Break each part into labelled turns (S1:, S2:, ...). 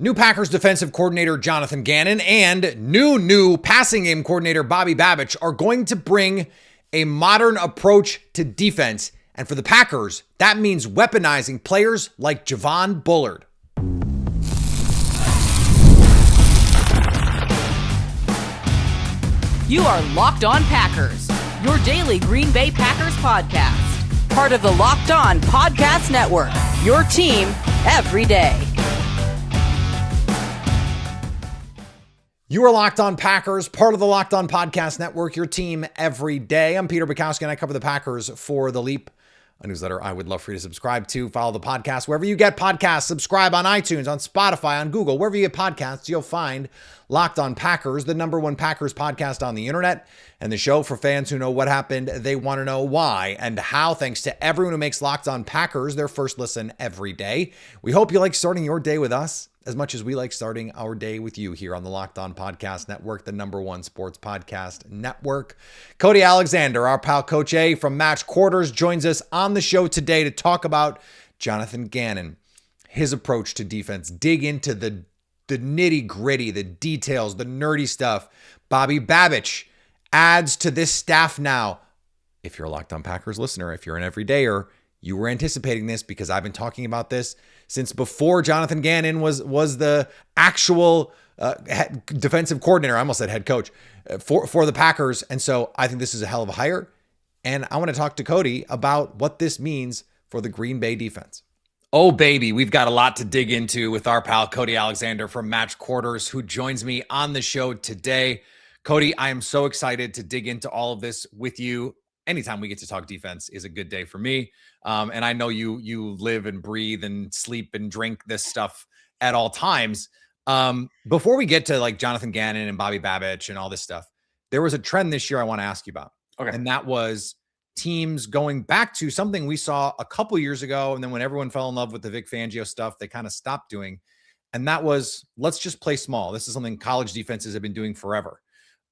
S1: New Packers defensive coordinator Jonathan Gannon and new passing game coordinator Bobby Babich are going to bring a modern approach to defense. And for the Packers, that means weaponizing players like Javon Bullard.
S2: You are Locked On Packers, your daily Green Bay Packers podcast. Part of the Locked On Podcast Network, your team every day.
S1: You are Locked On Packers, part of the Locked On Podcast Network, your team every day. I'm Peter Bukowski, and I cover the Packers for The Leap, a newsletter I would love for you to subscribe to. Follow the podcast wherever you get podcasts. Subscribe on iTunes, on Spotify, on Google. Wherever you get podcasts, you'll find Locked On Packers, the #1 Packers podcast on the internet, and the show for fans who know what happened. They want to know why and how. Thanks to everyone who makes Locked On Packers their first listen every day. We hope you like starting your day with us as much as we like starting our day with you here on the Locked On Podcast Network, the #1 sports podcast network. Cody Alexander, our pal Coach A from Match Quarters, joins us on the show today to talk about Jonathan Gannon, his approach to defense, dig into the nitty gritty, the details, the nerdy stuff. Bobby Babich adds to this staff now. If you're a Locked On Packers listener, if you're an everydayer, you were anticipating this because I've been talking about this since before Jonathan Gannon was the actual defensive coordinator. I almost said head coach for the Packers. And so I think this is a hell of a hire. And I want to talk to Cody about what this means for the Green Bay defense. Oh, baby, we've got a lot to dig into with our pal Cody Alexander from Match Quarters, who joins me on the show today. Cody, I am so excited to dig into all of this with you. Anytime we get to talk defense is a good day for me. And I know you live and breathe and sleep and drink this stuff at all times. Before we get to like Jonathan Gannon and Bobby Babich and all this stuff, there was a trend this year I want to ask you about. Okay. And that was teams going back to something we saw a couple years ago. And then when everyone fell in love with the Vic Fangio stuff, they kind of stopped doing. And that was, let's just play small. This is something college defenses have been doing forever.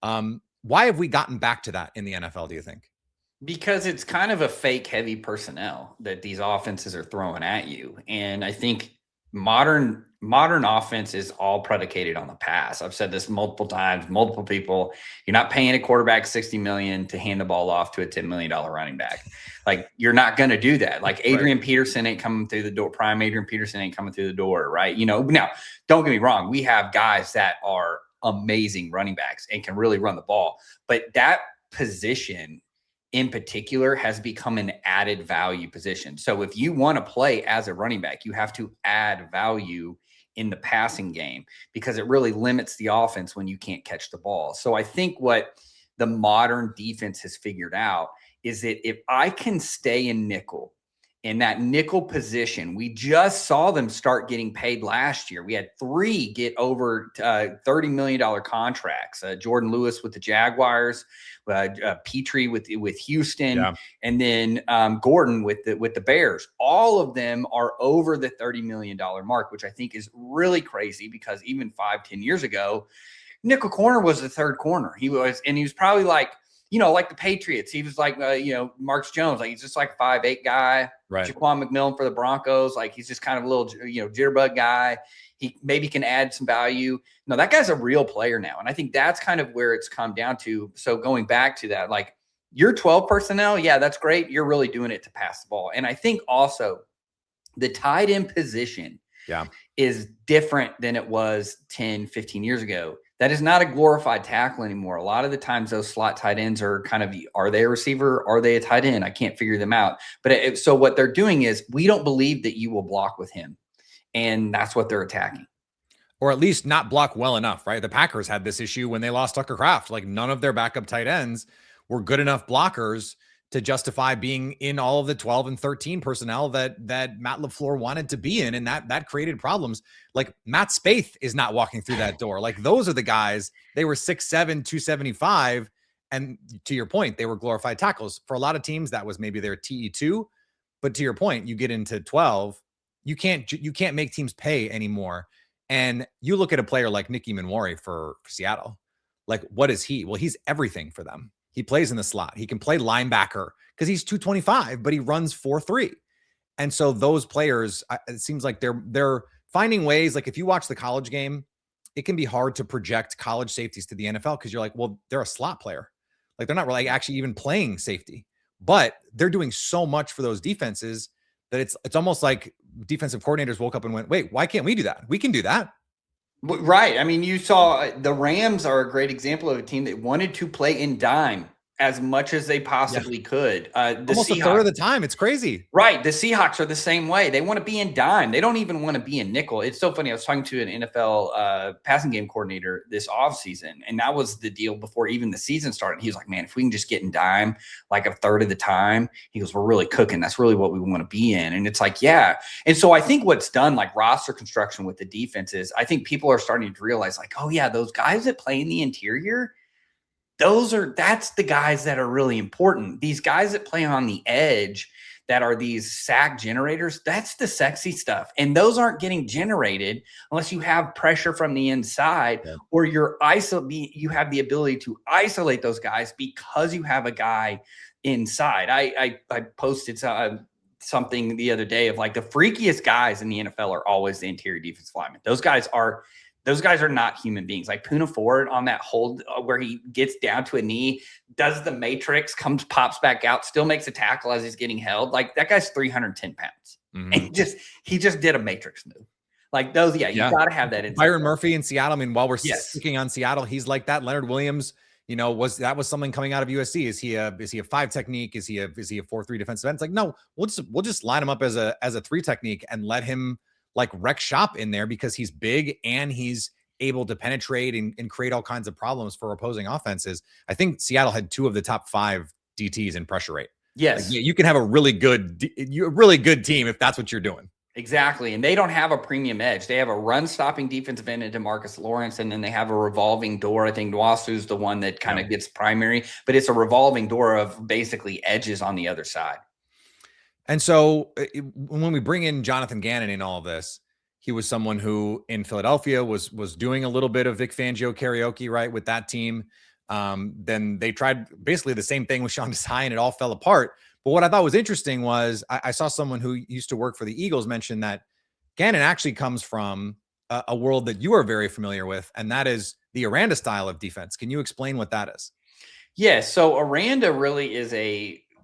S1: Why have we gotten back to that in the NFL, do you think?
S3: Because it's kind of a fake heavy personnel that these offenses are throwing at you. And I think modern offense is all predicated on the pass. I've said this multiple times, multiple people. You're not paying a quarterback $60 million to hand the ball off to a $10 million running back. Like, you're not going to do that. Like, Adrian Peterson ain't coming through the door. Prime Adrian Peterson ain't coming through the door, right? Now, don't get me wrong. We have guys that are amazing running backs and can really run the ball. But that position in particular has become an added value position. So if you want to play as a running back, you have to add value in the passing game because it really limits the offense when you can't catch the ball. So I think what the modern defense has figured out is that if I can stay in nickel, in that nickel position, we just saw them start getting paid last year. We had 3 get over $30 million contracts. Jordan Lewis with the Jaguars, Petrie with Houston, and then Gordon with the Bears. All of them are over the $30 million mark, which I think is really crazy because even 5-10 years ago, nickel corner was the third corner. He was probably like, like the Patriots. He was like, Marcus Jones. Like, he's just like a 5'8" guy. Right. Jaquan McMillan for the Broncos. Like, he's just kind of a little, jitterbug guy. He maybe can add some value. No, that guy's a real player now. And I think that's kind of where it's come down to. So going back to that, like, your 12 personnel, yeah, that's great. You're really doing it to pass the ball. And I think also the tight end position is different than it was 10, 15 years ago. That is not a glorified tackle anymore. A lot of the times those slot tight ends are kind of, are they a receiver? Are they a tight end? I can't figure them out. But so what they're doing is, we don't believe that you will block with him. And that's what they're attacking.
S1: Or at least not block well enough, right? The Packers had this issue when they lost Tucker Kraft. Like, none of their backup tight ends were good enough blockers to justify being in all of the 12 and 13 personnel that Matt LaFleur wanted to be in. And that created problems. Like, Matt Spaeth is not walking through that door. Like, those are the guys, they were 6'7", 275. And to your point, they were glorified tackles. For a lot of teams, that was maybe their TE2. But to your point, you get into 12, you can't make teams pay anymore. And you look at a player like Nicky Manwari for Seattle. Like, what is he? Well, he's everything for them. He plays in the slot. He can play linebacker because he's 225, but he runs 4.3. And so those players, it seems like they're finding ways, like if you watch the college game, it can be hard to project college safeties to the NFL because you're like, well, they're a slot player. Like they're not really actually even playing safety, but they're doing so much for those defenses that it's almost like defensive coordinators woke up and went, wait, why can't we do that? We can do that.
S3: Right. I mean, you saw the Rams are a great example of a team that wanted to play in dime as much as they possibly could.
S1: Almost a third of the time. It's crazy.
S3: Right. The Seahawks are the same way. They want to be in dime. They don't even want to be in nickel. It's so funny. I was talking to an NFL passing game coordinator this offseason, and that was the deal before even the season started. He was like, man, if we can just get in dime like a third of the time, he goes, we're really cooking. That's really what we want to be in. And it's like, yeah. And so I think what's done, like roster construction with the defenses, I think people are starting to realize like, oh yeah, those guys that play in the interior, that's the guys that are really important. These guys that play on the edge that are these sack generators, that's the sexy stuff. And those aren't getting generated unless you have pressure from the inside or you have the ability to isolate those guys because you have a guy inside. I posted something the other day of like the freakiest guys in the NFL are always the interior defensive linemen. Those guys are not human beings. Like Poona Ford on that hold where he gets down to a knee, does the matrix, pops back out, still makes a tackle as he's getting held. Like that guy's 310 pounds. Mm-hmm. And he just did a matrix move. Like those, you got to have that inside.
S1: Byron Murphy in Seattle. I mean, while we're sticking on Seattle, he's like that. Leonard Williams, was something coming out of USC. Is he a 5 technique? Is he a 4-3 defensive end? It's like, no, we'll just line him up as a 3 technique and let him like wreck shop in there because he's big and he's able to penetrate and create all kinds of problems for opposing offenses. I think Seattle had 2 of the top 5 DTs in pressure rate.
S3: Yes.
S1: Like, you can have a really good team if that's what you're doing.
S3: Exactly. And they don't have a premium edge. They have a run stopping defensive end in DeMarcus Lawrence. And then they have a revolving door. I think Nwasu's the one that kind of gets primary, but it's a revolving door of basically edges on the other side.
S1: And so when we bring in Jonathan Gannon in all of this, he was someone who in Philadelphia was doing a little bit of Vic Fangio karaoke, right, with that team. Then they tried basically the same thing with Sean Desai and it all fell apart. But what I thought was interesting was I saw someone who used to work for the Eagles mention that Gannon actually comes from a world that you are very familiar with, and that is the Aranda style of defense. Can you explain what that is?
S3: Yeah, so Aranda really is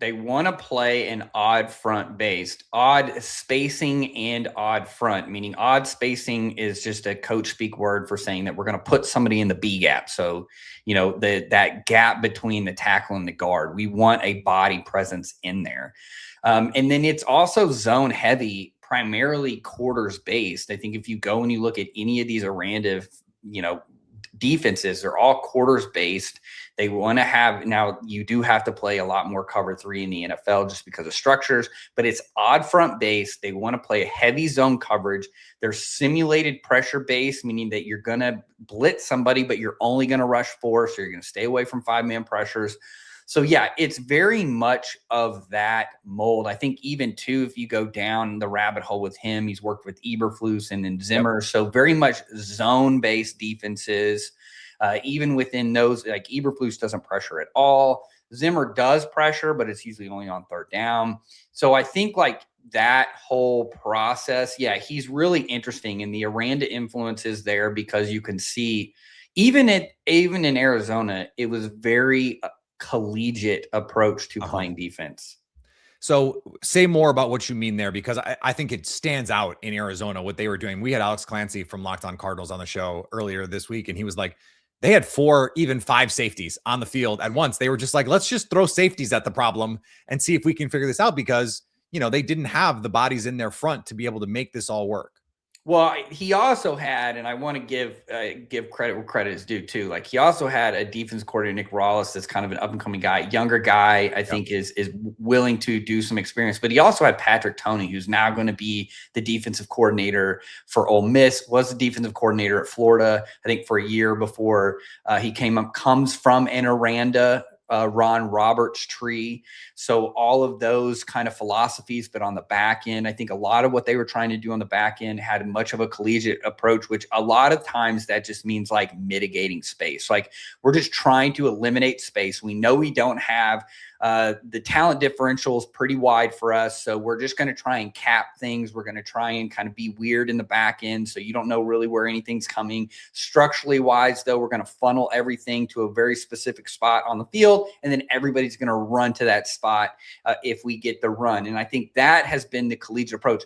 S3: they want to play an odd front based, odd spacing and odd front, meaning odd spacing is just a coach speak word for saying that we're going to put somebody in the B gap. So, that gap between the tackle and the guard, we want a body presence in there. And then it's also zone heavy, primarily quarters based. I think if you go and you look at any of these Aranda, defenses, they're all quarters based. They want to have, now you do have to play a lot more cover 3 in the NFL just because of structures, but it's odd front based. They want to play heavy zone coverage. They're simulated pressure based, meaning that you're going to blitz somebody, but you're only going to rush 4. So you're going to stay away from 5-man pressures. So yeah, it's very much of that mold. I think even too, if you go down the rabbit hole with him, he's worked with Eberflus and then Zimmer. Yep. So very much zone-based defenses. Even within those, like Eberflus doesn't pressure at all. Zimmer does pressure, but it's usually only on 3rd down. So I think like that whole process, he's really interesting. And the Aranda influence is there because you can see even in Arizona, it was very collegiate approach to playing defense.
S1: So say more about what you mean there, because I think it stands out in Arizona, what they were doing. We had Alex Clancy from Locked On Cardinals on the show earlier this week, and he was like, they had 4, even 5 safeties on the field at once. They were just like, let's just throw safeties at the problem and see if we can figure this out because, they didn't have the bodies in their front to be able to make this all work.
S3: Well, he also had, and I want to give credit where credit is due too. Like he also had a defense coordinator, Nick Rawlis, that's kind of an up and coming guy, younger guy. I think is willing to do some experience. But he also had Patrick Toney, who's now going to be the defensive coordinator for Ole Miss. Was the defensive coordinator at Florida, I think, for a year before he comes from an Aranda. Ron Roberts tree. So all of those kind of philosophies, but on the back end, I think a lot of what they were trying to do on the back end had much of a collegiate approach, which a lot of times that just means like mitigating space. Like we're just trying to eliminate space. We know we don't have The talent differential is pretty wide for us. So we're just going to try and cap things. We're going to try and kind of be weird in the back end, so you don't know really where anything's coming. Structurally wise, though, we're going to funnel everything to a very specific spot on the field, and then everybody's going to run to that spot if we get the run. And I think that has been the collegiate approach.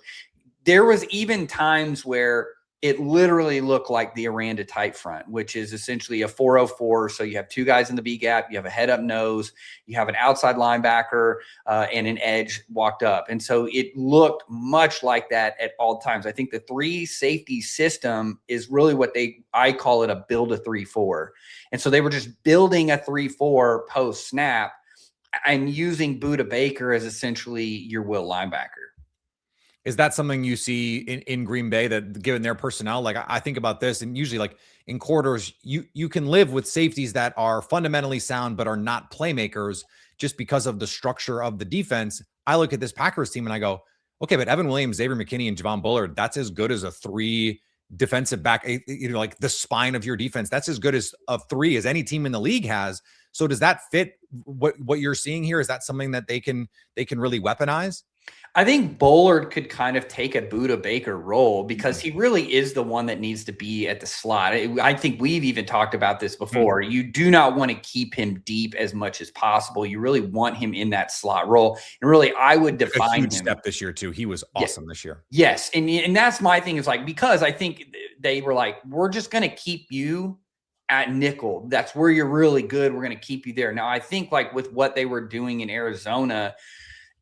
S3: There was even times where it literally looked like the Aranda tight front, which is essentially a 404. So you have two guys in the B gap, you have a head up nose, you have an outside linebacker and an edge walked up. And so it looked much like that at all times. I think the three safety system is really what I call it a build a 3-4. And so they were just building a 3-4 post snap and using Buda Baker as essentially your will linebacker.
S1: Is that something you see in Green Bay, that given their personnel? Like, I think about this, and usually like in quarters, you can live with safeties that are fundamentally sound, but are not playmakers just because of the structure of the defense. I look at this Packers team and I go, okay, but Evan Williams, Xavier McKinney, and Javon Bullard, that's as good as a 3 defensive back, like the spine of your defense. That's as good as a 3 as any team in the league has. So does that fit what you're seeing here? Is that something that they can really weaponize?
S3: I think Bullard could kind of take a Buda Baker role because he really is the one that needs to be at the slot. I think we've even talked about this before. You do not want to keep him deep as much as possible. You really want him in that slot role. And really, I would define
S1: a huge
S3: him.
S1: Step this year too. He was awesome this year.
S3: Yes. And that's my thing, is like, because I think they were like, we're just going to keep you at nickel. That's where you're really good. We're going to keep you there. Now, I think like with what they were doing in Arizona,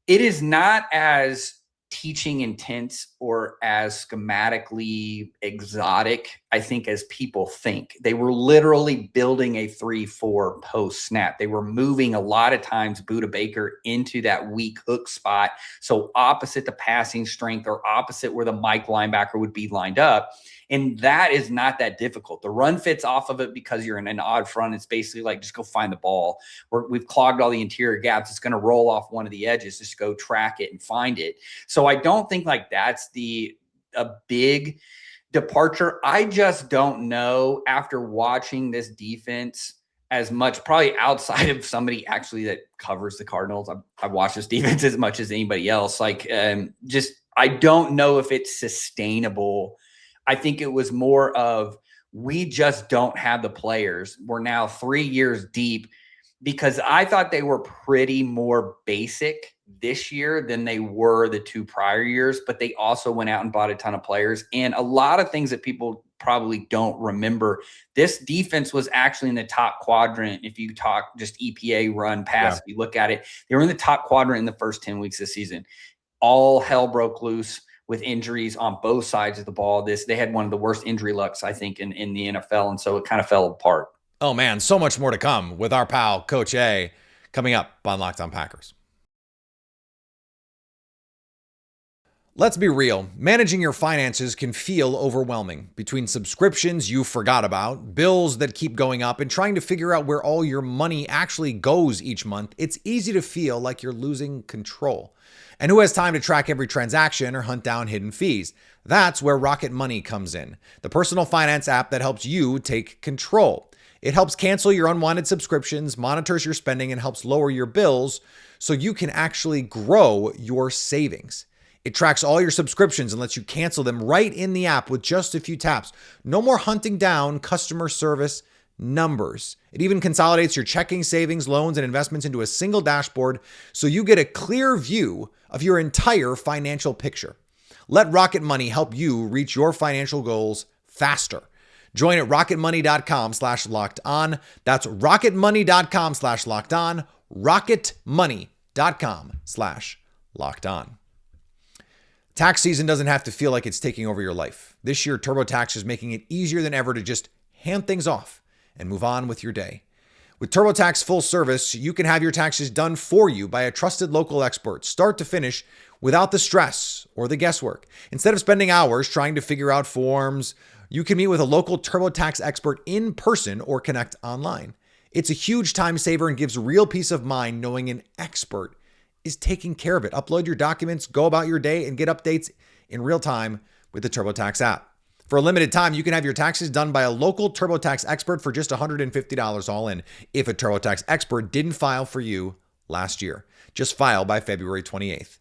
S3: it is not as teaching intense or as schematically exotic, I think, as people think. They were literally building a 3-4 post snap. They were moving a lot of times Buda Baker into that weak hook spot, so opposite the passing strength or opposite where the Mike linebacker would be lined up. And that is not that difficult. The run fits off of it because you're in an odd front. It's basically like, just go find the ball. We've clogged all the interior gaps. It's going to roll off one of the edges. Just go track it and find it. So I don't think like that's a big departure. I just don't know, after watching this defense as much, probably outside of somebody actually that covers the Cardinals. I've watched this defense as much as anybody else. Like, I don't know if it's sustainable. I think it was more of, we just don't have the players. We're now 3 years deep, because I thought they were pretty more basic this year than they were the 2 prior years, but they also went out and bought a ton of players. And a lot of things that people probably don't remember, this defense was actually in the top quadrant. If you talk just EPA run pass, if you look at it, they were in the top quadrant in the first 10 weeks of the season. All hell broke loose with injuries on both sides of the ball. They had one of the worst injury lucks, I think, in the NFL. And so it kind of fell apart.
S1: Oh man, so much more to come with our pal, Coach A, coming up on Locked On Packers. Let's be real. Managing your finances can feel overwhelming. Between subscriptions you forgot about, bills that keep going up, and trying to figure out where all your money actually goes each month, it's easy to feel like you're losing control. And who has time to track every transaction or hunt down hidden fees? That's where Rocket Money comes in, the personal finance app that helps you take control. It helps cancel your unwanted subscriptions, monitors your spending, and helps lower your bills so you can actually grow your savings. It tracks all your subscriptions and lets you cancel them right in the app with just a few taps. No more hunting down customer service numbers. It even consolidates your checking, savings, loans, and investments into a single dashboard so you get a clear view of your entire financial picture. Let Rocket Money help you reach your financial goals faster. Join at rocketmoney.com/locked-on. That's rocketmoney.com/locked-on. rocketmoney.com/locked-on. Tax season doesn't have to feel like it's taking over your life. This year, TurboTax is making it easier than ever to just hand things off and move on with your day. With TurboTax Full Service, you can have your taxes done for you by a trusted local expert, start to finish, without the stress or the guesswork. Instead of spending hours trying to figure out forms, you can meet with a local TurboTax expert in person or connect online. It's a huge time saver and gives real peace of mind knowing an expert is taking care of it. Upload your documents, go about your day, and get updates in real time with the TurboTax app. For a limited time, you can have your taxes done by a local TurboTax expert for just $150 all in. If a TurboTax expert didn't file for you last year. Just file by February 28th.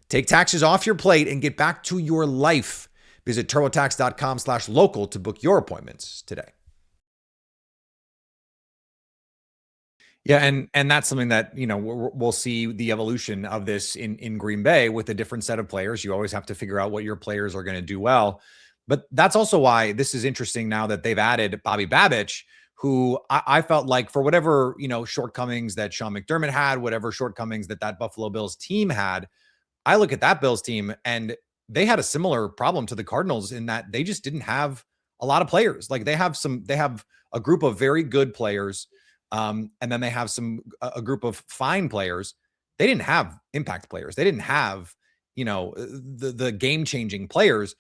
S1: Take taxes off your plate and get back to your life. Visit turbotax.com/local to book your appointments today. Yeah, and that's something that, we'll see the evolution of this in Green Bay with a different set of players. You always have to figure out what your players are going to do well. But that's also why this is interesting now that they've added Bobby Babich, who I felt like for whatever, shortcomings that Sean McDermott had, whatever shortcomings that Buffalo Bills team had, I look at that Bills team and they had a similar problem to the Cardinals in that they just didn't have a lot of players. Like they have a group of very good players. And then they have a group of fine players. They didn't have impact players. They didn't have, the game-changing players.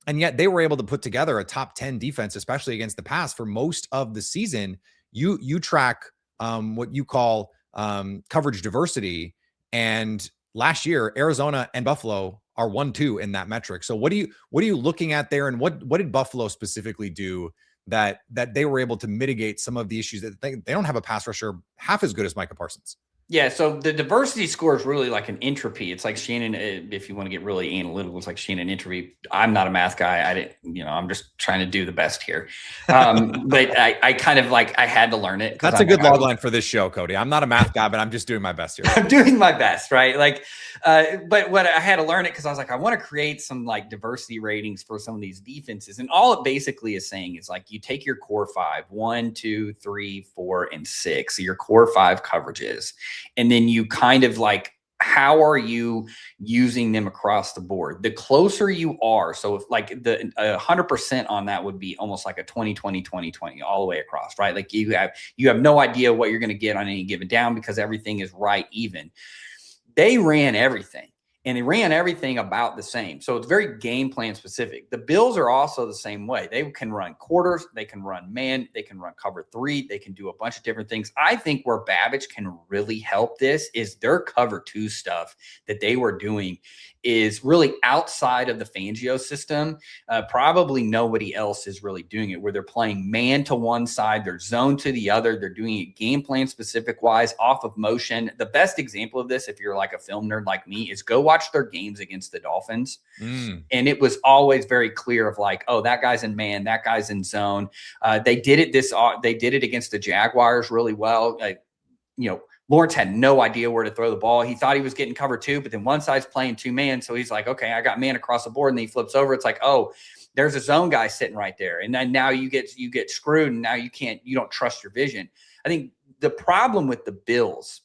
S1: And yet they were able to put together a top 10 defense, especially against the pass for most of the season. You track what you call coverage diversity. And last year, Arizona and Buffalo are 1-2 in that metric. So what are you looking at there? And what did Buffalo specifically do that they were able to mitigate some of the issues that they don't have a pass rusher half as good as Micah Parsons?
S3: Yeah, so the diversity score is really like an entropy. It's like Shannon, if you want to get really analytical, it's like Shannon entropy. I'm not a math guy. I'm just trying to do the best here. But I kind of I had to learn it.
S1: That's a good log line for this show, Cody. I'm not a math guy, but I'm just doing my best here.
S3: I'm doing my best, right? But what I had to learn it because I was like, I want to create some diversity ratings for some of these defenses. And all it basically is saying is you take your core 5, 1, 2, 3, 4, and 6, your core 5 coverages. And then you kind of how are you using them across the board? The closer you are, so if the 100% on that would be almost like a 20-20-20-20 all the way across, right? You have no idea what you're going to get on any given down because everything is right even. They ran everything. And they ran everything about the same. So it's very game plan specific. The Bills are also the same way. They can run quarters. They can run man. They can run cover 3. They can do a bunch of different things. I think where Babich can really help this is their cover 2 stuff that they were doing is really outside of the Fangio system. Probably nobody else is really doing it where they're playing man to one side, they're zone to the other. They're doing it game plan specific wise off of motion. The best example of this, if you're a film nerd like me, is go watch their games against the Dolphins. And it was always very clear of oh, that guy's in man, that guy's in zone. They did it against the Jaguars really well. Lawrence had no idea where to throw the ball. He thought he was getting cover 2, but then one side's playing 2-man. So he's like, okay, I got man across the board. And then he flips over. It's oh, there's a zone guy sitting right there. And then now you get screwed and now you don't trust your vision. I think the problem with the Bills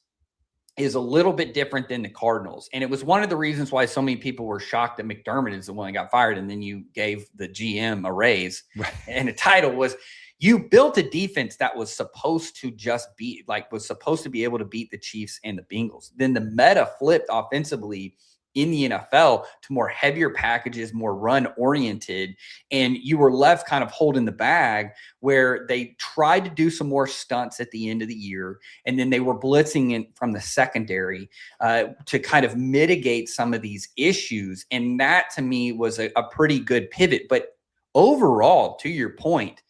S3: is a little bit different than the Cardinals. And it was one of the reasons why so many people were shocked that McDermott is the one that got fired. And then you gave the GM a raise and the title was, you built a defense that was supposed to just be was supposed to be able to beat the Chiefs and the Bengals. Then the meta flipped offensively in the NFL to more heavier packages, more run oriented. And you were left kind of holding the bag where they tried to do some more stunts at the end of the year. And then they were blitzing in from the secondary to kind of mitigate some of these issues. And that to me was a pretty good pivot. But overall, to your point,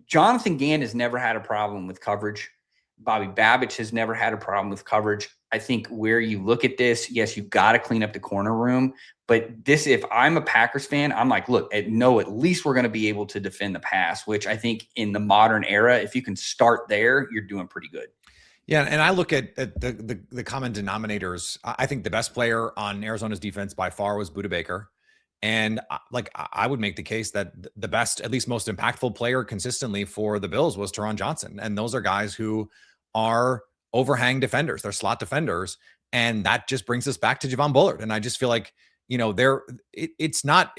S3: Jonathan Gannon has never had a problem with coverage. Bobby Babich has never had a problem with coverage. I think where you look at this, yes, you've got to clean up the corner room. But this, if I'm a Packers fan, I'm look, at least we're going to be able to defend the pass, which I think in the modern era, if you can start there, you're doing pretty good.
S1: Yeah, and I look at the common denominators. I think the best player on Arizona's defense by far was Budda Baker. And I would make the case that the best, at least most impactful player consistently for the Bills was Teron Johnson. And those are guys who are overhang defenders. They're slot defenders. And that just brings us back to Javon Bullard. And I just feel it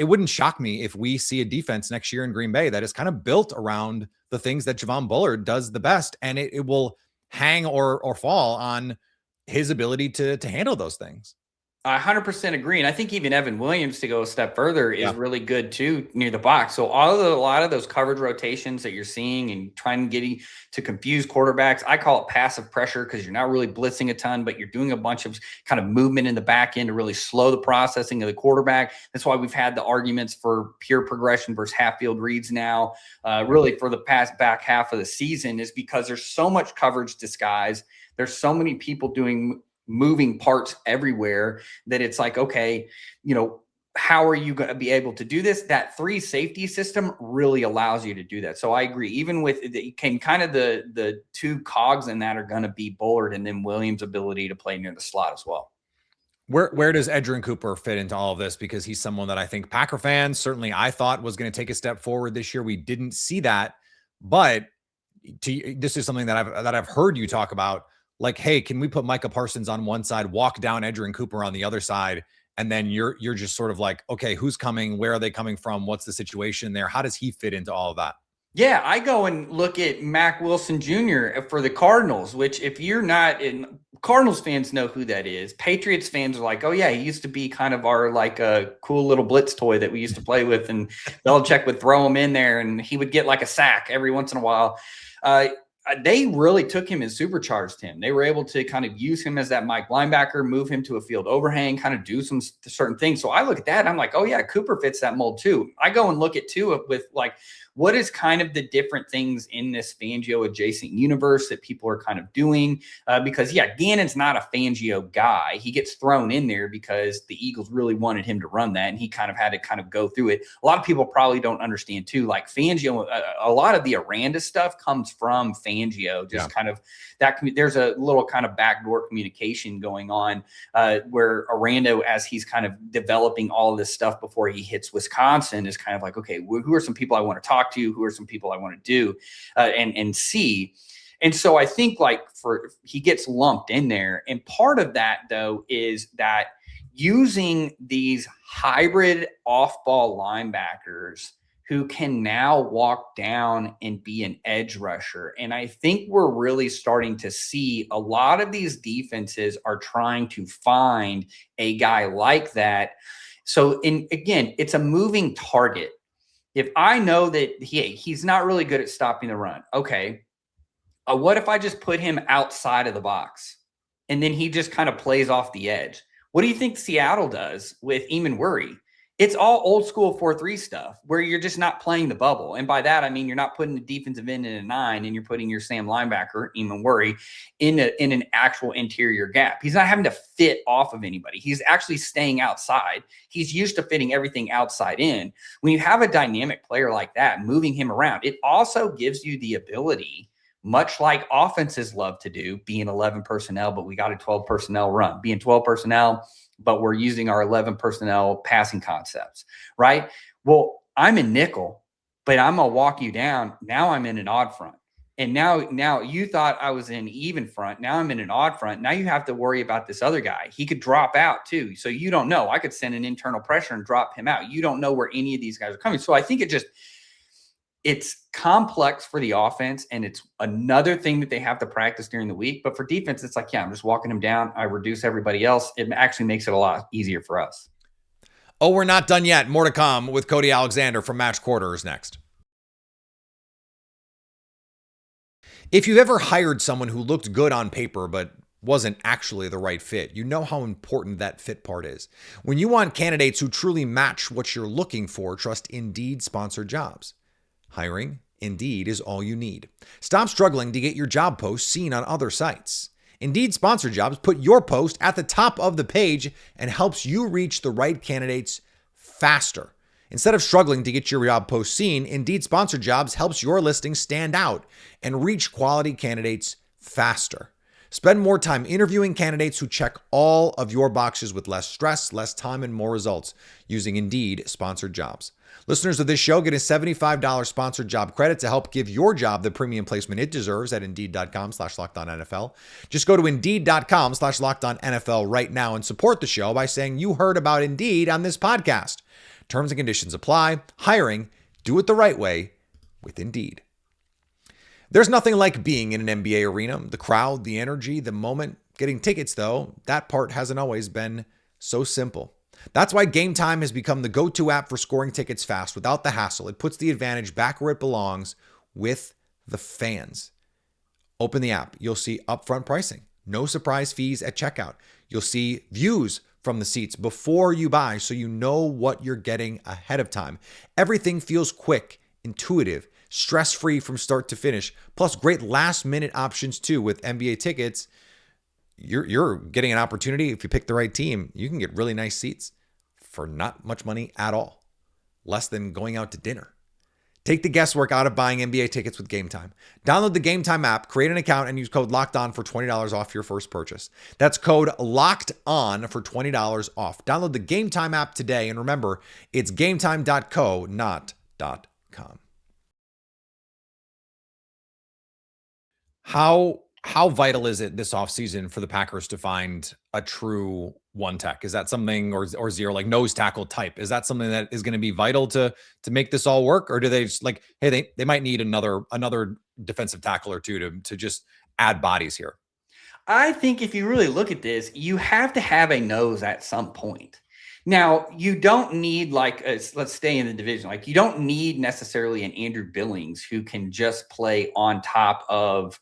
S1: wouldn't shock me if we see a defense next year in Green Bay that is kind of built around the things that Javon Bullard does the best. And it will hang or fall on his ability to handle those things.
S3: I 100% agree. And I think even Evan Williams, to go a step further, is
S1: Yeah.
S3: really good too near the box. So a lot of those coverage rotations that you're seeing and trying to get to confuse quarterbacks, I call it passive pressure because you're not really blitzing a ton, but you're doing a bunch of kind of movement in the back end to really slow the processing of the quarterback. That's why we've had the arguments for pure progression versus half field reads now, really for the past back half of the season, is because there's so much coverage disguise. There's so many people doing moving parts everywhere that it's like, okay, how are you going to be able to do this? That 3 safety system really allows you to do that. So I agree. Even with it came kind of the 2 cogs in that are going to be Bullard and then Williams' ability to play near the slot as well.
S1: Where does Edgerrin Cooper fit into all of this? Because he's someone that I think Packer fans, certainly I thought was going to take a step forward this year. We didn't see that, but this is something that I've heard you talk about. Like, hey, can we put Micah Parsons on one side, walk down Edgerrin Cooper on the other side, and then you're just sort of like, okay, who's coming? Where are they coming from? What's the situation there? How does he fit into all of that?
S3: Yeah, I go and look at Mac Wilson Jr. for the Cardinals, which if you're not in Cardinals fans know who that is. Patriots fans are like, oh yeah, he used to be kind of our like a cool little blitz toy that we used to play with, and Belichick would throw him in there and he would get like a sack every once in a while. They really took him and supercharged him. They were able to kind of use him as that Mike linebacker, move him to a field overhang, kind of do some certain things. So I look at that and I'm like, oh yeah, Cooper fits that mold too. I go and look at too with like, what is kind of the different things in this Fangio adjacent universe that people are kind of doing? Because yeah, Gannon's not a Fangio guy. He gets thrown in there because the Eagles really wanted him to run that, and he kind of had to kind of go through it. A lot of people probably don't understand too, like Fangio, a lot of the Aranda stuff comes from Fangio, just kind of that. There's a little kind of backdoor communication going on where Aranda, as he's kind of developing all of this stuff before he hits Wisconsin, is kind of like, okay, who are some people I want to talk to? Who are some people I want to do and see? And so I think like he gets lumped in there. And part of that though is that using these hybrid off-ball linebackers who can now walk down and be an edge rusher. And I think we're really starting to see a lot of these defenses are trying to find a guy like that. So again, it's a moving target. If I know that he's not really good at stopping the run, okay, what if I just put him outside of the box and then he just kind of plays off the edge? What do you think Seattle does with Eamon Worry? It's all old school 4-3 stuff where you're just not playing the bubble. And by that, I mean, you're not putting the defensive end in a 9 and you're putting your Sam linebacker, Eamon Worry, in an actual interior gap. He's not having to fit off of anybody. He's actually staying outside. He's used to fitting everything outside in. When you have a dynamic player like that, moving him around, it also gives you the ability, much like offenses love to do, being 11 personnel, but we got a 12 personnel run, being 12 personnel, but we're using our 11 personnel passing concepts, right? Well, I'm in nickel, but I'm going to walk you down. Now I'm in an odd front. And now you thought I was in even front. Now I'm in an odd front. Now you have to worry about this other guy. He could drop out too. So you don't know. I could send an internal pressure and drop him out. You don't know where any of these guys are coming. So I think it's complex for the offense, and it's another thing that they have to practice during the week. But for defense, it's like, yeah, I'm just walking them down. I reduce everybody else. It actually makes it a lot easier for us.
S1: Oh, we're not done yet. More to come with Cody Alexander from Match Quarters next. If you've ever hired someone who looked good on paper but wasn't actually the right fit, you know how important that fit part is. When you want candidates who truly match what you're looking for, trust Indeed sponsored jobs. Hiring, Indeed, is all you need. Stop struggling to get your job post seen on other sites. Indeed sponsored jobs put your post at the top of the page and helps you reach the right candidates faster. Instead of struggling to get your job post seen, Indeed sponsored jobs helps your listing stand out and reach quality candidates faster. Spend more time interviewing candidates who check all of your boxes with less stress, less time, and more results using Indeed sponsored jobs. Listeners of this show get a $75 sponsored job credit to help give your job the premium placement it deserves at Indeed.com/LockedOnNFL. Just go to Indeed.com/LockedOnNFL right now and support the show by saying you heard about Indeed on this podcast. Terms and conditions apply. Hiring, do it the right way with Indeed. There's nothing like being in an NBA arena. The crowd, the energy, the moment. Getting tickets, though, that part hasn't always been So simple. That's why Game Time has become the go-to app for scoring tickets fast without the hassle. It puts the advantage back where it belongs, with the fans. Open the app. You'll see upfront pricing. No surprise fees at checkout. You'll see views from the seats before you buy, so you know what you're getting ahead of time. Everything feels quick, intuitive, stress-free from start to finish. Plus, great last-minute options too. With NBA tickets, you're getting an opportunity. If you pick the right team, you can get really nice seats for not much money at all. Less than going out to dinner. Take the guesswork out of buying NBA tickets with Game Time. Download the Game Time app, create an account, and use code LOCKEDON for $20 off your first purchase. That's code LOCKEDON for $20 off. Download the Game Time app today, and remember, it's gametime.co, not .com. How vital is it this offseason for the Packers to find a true one tech? Is that something, or zero, like nose tackle type? Is that something that is going to be vital to make this all work? Or do they just like, hey, they might need another defensive tackle or two to just add bodies here?
S3: I think if you really look at this, you have to have a nose at some point. Now, you don't need let's stay in the division. Like, you don't need necessarily an Andrew Billings who can just play on top of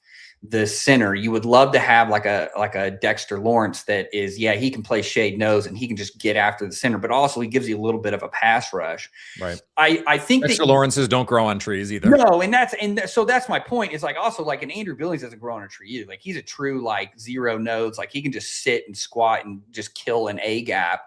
S3: the center. You would love to have like a Dexter Lawrence that is, he can play shade nose and he can just get after the center, but also he gives you a little bit of a pass rush.
S1: Right.
S3: I think
S1: Dexter Lawrences don't grow on trees either.
S3: No, so that's my point. Is like, also like an Andrew Billings doesn't grow on a tree either. Like, he's a true like zero nodes. Like, he can just sit and squat and just kill an A gap.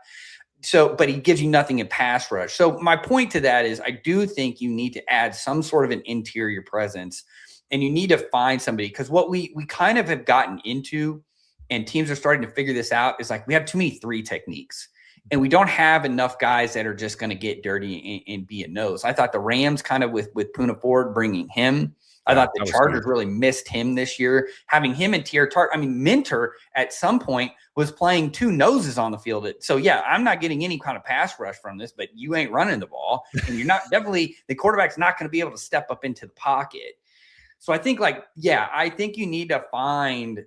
S3: So, but he gives you nothing in pass rush. So my point to that is, I do think you need to add some sort of an interior presence, and you need to find somebody, because what we kind of have gotten into, and teams are starting to figure this out, is like, we have too many 3 techniques, and we don't have enough guys that are just going to get dirty and be a nose. I thought the Rams kind of with Poona Ford bringing him. I thought the Chargers really missed him this year. Having him and Minter at some point was playing 2 noses on the field. So I'm not getting any kind of pass rush from this, but you ain't running the ball, and you're not the quarterback's not going to be able to step up into the pocket. So I think I think you need to find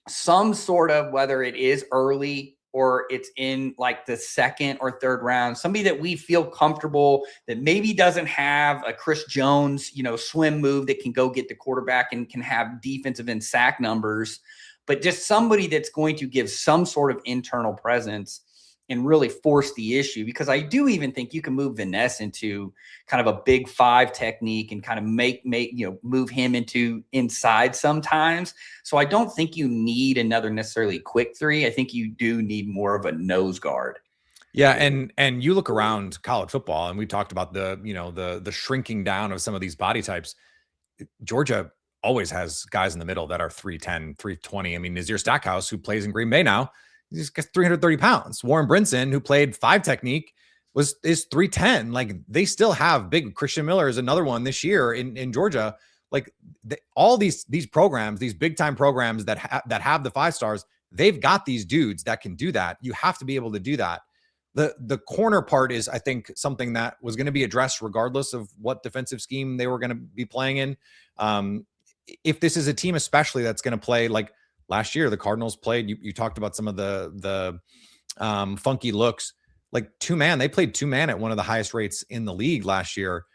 S3: some sort of, whether it is early or it's in like the 2nd or 3rd round, somebody that we feel comfortable, that maybe doesn't have a Chris Jones, swim move that can go get the quarterback and can have defensive and sack numbers, but just somebody that's going to give some sort of internal presence and really force the issue. Because I do even think you can move Vaness into kind of a big 5 technique and kind of move him into inside sometimes. So I don't think you need another necessarily quick 3. I think you do need more of a nose guard.
S1: Yeah, and you look around college football, and we talked about the shrinking down of some of these body types. Georgia always has guys in the middle that are 310, 320. I mean, Nazir Stackhouse, who plays in Green Bay now, he's got 330 pounds. Warren Brinson, who played 5 technique, is 310. Like, they still have big. Christian Miller is another one this year in Georgia. Like, all these programs, these big time programs that have the 5 stars, they've got these dudes that can do that. You have to be able to do that. The corner part is, I think, something that was going to be addressed regardless of what defensive scheme they were going to be playing in. If this is a team, especially that's going to play like last year, the Cardinals played. You talked about some of the funky looks, like 2-man. They played 2-man at one of the highest rates in the league last year.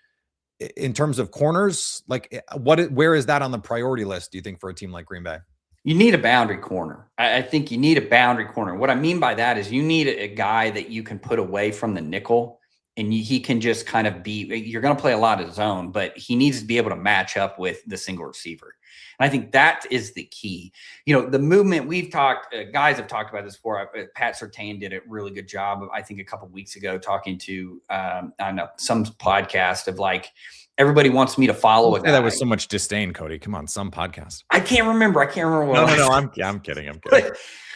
S1: In terms of corners, like where is that on the priority list, do you think, for a team like Green Bay?
S3: You need a boundary corner. I think you need a boundary corner. What I mean by that is you need a guy that you can put away from the nickel, and he can just kind of be, you're going to play a lot of zone, but he needs to be able to match up with the single receiver. And I think that is the key. The movement guys have talked about this before. Pat Surtain did a really good job, I think, a couple of weeks ago, talking to on some podcast of like, everybody wants me to follow a guy.
S1: That was so much disdain, Cody. Come on, some podcast.
S3: I can't remember what
S1: No, I'm kidding.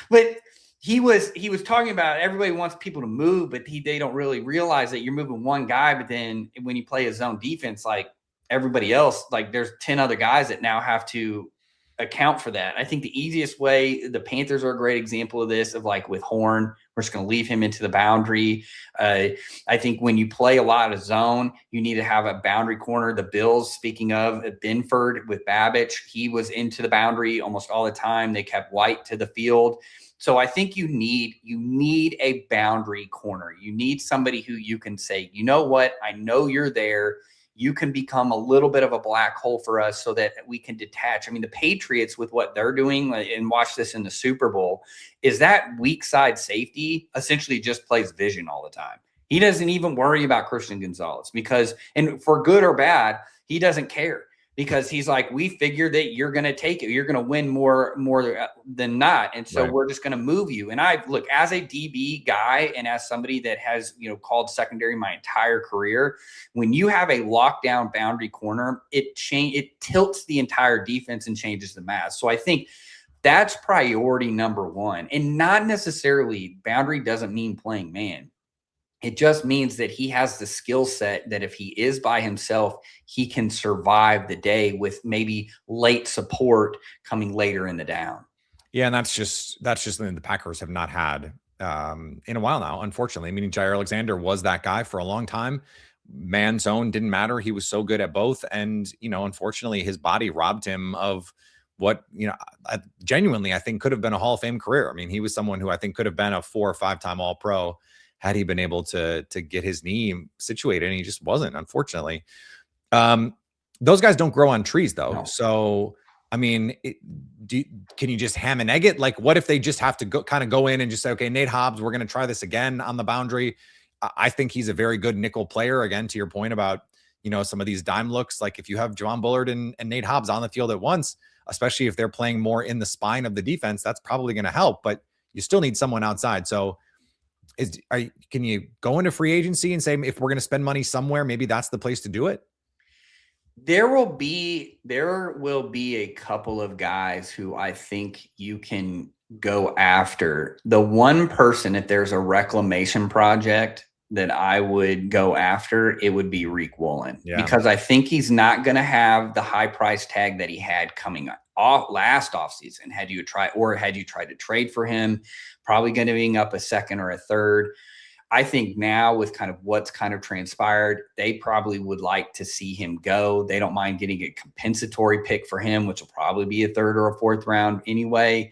S3: But he was talking about everybody wants people to move, but they don't really realize that you're moving one guy. But then when you play a zone defense, like everybody else, like there's 10 other guys that now have to account for that. I think the easiest way, the Panthers are a great example of this, of like with Horn, we're just going to leave him into the boundary. I think when you play a lot of zone, you need to have a boundary corner. The Bills, speaking of Binford with Babich, he was into the boundary almost all the time. They kept White to the field. So I think you need a boundary corner. You need somebody who you can say, you know what, I know you're there. You can become a little bit of a black hole for us so that we can detach. I mean, the Patriots with what they're doing, and watch this in the Super Bowl, is that weak side safety essentially just plays vision all the time. He doesn't even worry about Christian Gonzalez because, and for good or bad, he doesn't care. Because he's like, we figured that you're going to take it. You're going to win more than not. And so we're just going to move you. And I look, as a DB guy and as somebody that has, called secondary my entire career, when you have a lockdown boundary corner, it tilts the entire defense and changes the math. So I think that's priority number one. And not necessarily boundary doesn't mean playing man. It just means that he has the skill set that if he is by himself, he can survive the day with maybe late support coming later in the down.
S1: Yeah, and that's just something the Packers have not had in a while now, unfortunately. Meaning Jair Alexander was that guy for a long time. Man zone didn't matter. He was so good at both. And, unfortunately, his body robbed him of what, genuinely, I think could have been a Hall of Fame career. I mean, he was someone who I think could have been a 4 or 5 time All-Pro had he been able to get his knee situated, and he just wasn't, unfortunately. Those guys don't grow on trees, though. No. So, I mean, can you just ham and egg it? Like, what if they just have to go in and just say, okay, Nate Hobbs, we're going to try this again on the boundary. I think he's a very good nickel player. Again, to your point about, some of these dime looks, like if you have Javon Bullard and Nate Hobbs on the field at once, especially if they're playing more in the spine of the defense, that's probably going to help, but you still need someone outside. So, can you go into free agency and say, if we're going to spend money somewhere, maybe that's the place to do it?
S3: There will be a couple of guys who I think you can go after. The one person, if there's a reclamation project that I would go after, it would be Reek Woolen, because I think he's not going to have the high price tag that he had coming off last offseason. Had you tried to trade for him, probably going to be up a second or a third. I think now with kind of what's kind of transpired, they probably would like to see him go. They don't mind getting a compensatory pick for him, which will probably be a 3rd or a 4th round anyway.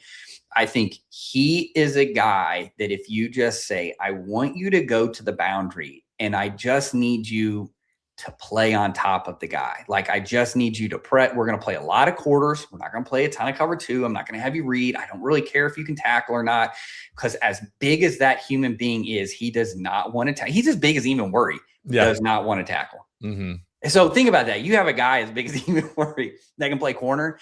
S3: I think he is a guy that if you just say, I want you to go to the boundary and I just need you to play on top of the guy. Like, I just need you to prep. We're going to play a lot of quarters. We're not going to play a ton of cover 2. I'm not going to have you read. I don't really care if you can tackle or not, because as big as that human being is, he does not want to tackle. He's as big as even Worry does not want to tackle. Mm-hmm. So think about that. You have a guy as big as even Worry that can play corner.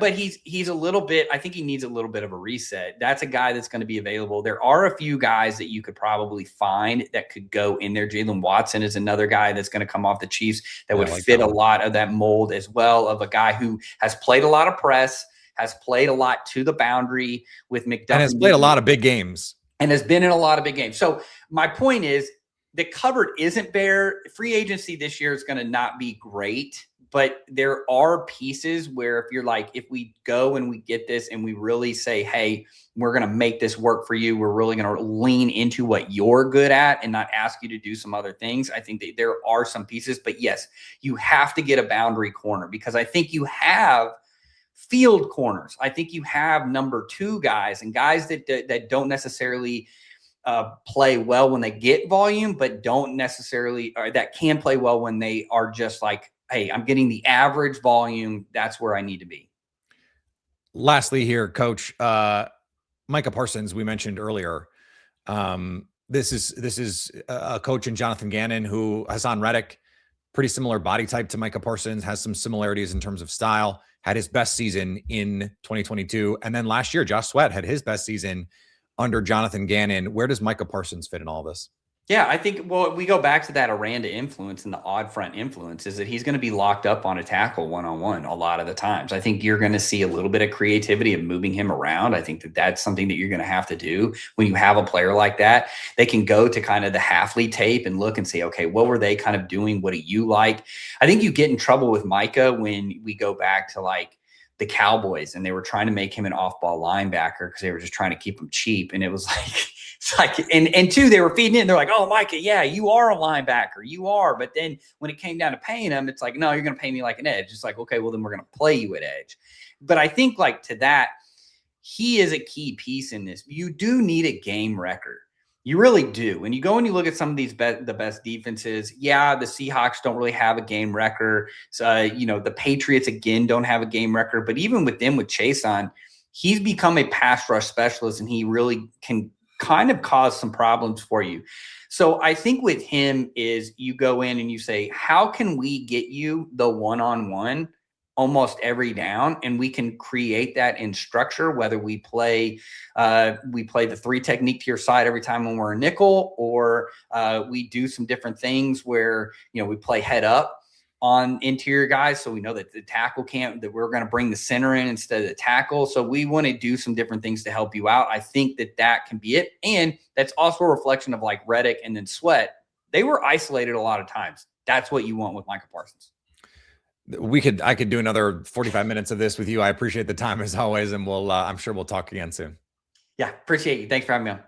S3: But he's a little bit, I think he needs a little bit of a reset. That's a guy that's going to be available. There are a few guys that you could probably find that could go in there. Jalen Watson is another guy that's going to come off the Chiefs that would fit a lot of that mold as well, of a guy who has played a lot of press, has played a lot to the boundary with McDuffie.
S1: And has played a lot of big games.
S3: And has been in a lot of big games. So my point is, the cupboard isn't bare. Free agency this year is going to not be great. But there are pieces where if we go and we get this and we really say, hey, we're going to make this work for you, we're really going to lean into what you're good at and not ask you to do some other things. I think that there are some pieces, but yes, you have to get a boundary corner, because I think you have field corners. I think you have number 2 guys and guys that don't necessarily play well when they get volume, but don't necessarily, or that can play well when they are just like, hey, I'm getting the average volume. That's where I need to be.
S1: Lastly here, Coach, Micah Parsons, we mentioned earlier. This is a coach in Jonathan Gannon, who Hassan Reddick, pretty similar body type to Micah Parsons, has some similarities in terms of style, had his best season in 2022. And then last year, Josh Sweat had his best season under Jonathan Gannon. Where does Micah Parsons fit in all this?
S3: Yeah, I think, we go back to that Aranda influence and the odd front influence, is that he's going to be locked up on a tackle one-on-one a lot of the times. I think you're going to see a little bit of creativity of moving him around. I think that's something that you're going to have to do when you have a player like that. They can go to kind of the Halfley tape and look and say, okay, what were they kind of doing? What do you like? I think you get in trouble with Micah when we go back to the Cowboys and they were trying to make him an off-ball linebacker because they were just trying to keep him cheap. And it was and 2, they were feeding in. They're like, oh, Micah, yeah, you are a linebacker. You are. But then when it came down to paying him, it's like, no, you're going to pay me like an edge. It's like, okay, well, then we're going to play you at edge. But I think to that, he is a key piece in this. You do need a game record. You really do. When you go and you look at some of these the best defenses, yeah, the Seahawks don't really have a game record. So, the Patriots, again, don't have a game record. But even with them, with Chase on, he's become a pass rush specialist, and he really can kind of cause some problems for you. So I think with him is you go in and you say, how can we get you the one-on-one almost every down, and we can create that in structure, whether we play the 3 technique to your side every time when we're a nickel, or we do some different things where, we play head up on interior guys. So we know that the tackle that we're going to bring the center in instead of the tackle. So we want to do some different things to help you out. I think that can be it. And that's also a reflection of like Reddick and then Sweat. They were isolated a lot of times. That's what you want with Micah Parsons.
S1: I could do another 45 minutes of this with you. I appreciate the time as always. And I'm sure we'll talk again soon.
S3: Yeah. Appreciate you. Thanks for having me on.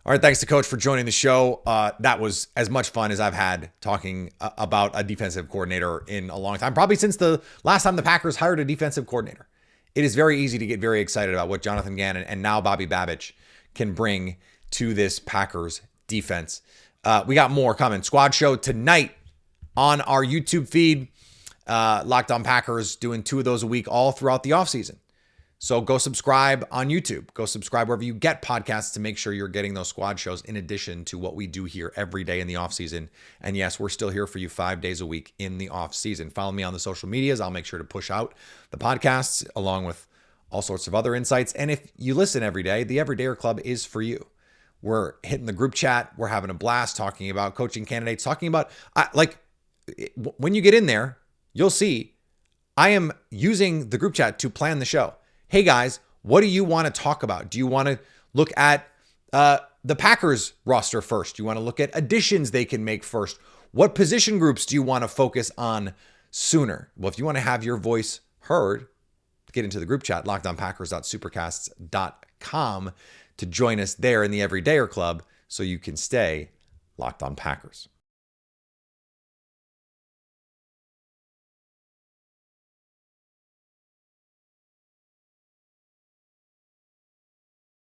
S1: All right. Thanks to Coach for joining the show. That was as much fun as I've had talking about a defensive coordinator in a long time, probably since the last time the Packers hired a defensive coordinator. It is very easy to get very excited about what Jonathan Gannon and now Bobby Babich can bring to this Packers defense. We got more coming. Squad show tonight on our YouTube feed. Locked On Packers, doing 2 of those a week all throughout the offseason. So go subscribe on YouTube. Go subscribe wherever you get podcasts to make sure you're getting those squad shows in addition to what we do here every day in the offseason. And yes, we're still here for you 5 days a week in the offseason. Follow me on the social medias. I'll make sure to push out the podcasts along with all sorts of other insights. And if you listen every day, the Everydayer Club is for you. We're hitting the group chat. We're having a blast talking about coaching candidates, talking about when you get in there, you'll see I am using the group chat to plan the show. Hey guys, what do you want to talk about? Do you want to look at the Packers roster first? Do you want to look at additions they can make first? What position groups do you want to focus on sooner? Well, if you want to have your voice heard, get into the group chat, lockedonpackers.supercasts.com to join us there in the Everydayer Club so you can stay locked on Packers.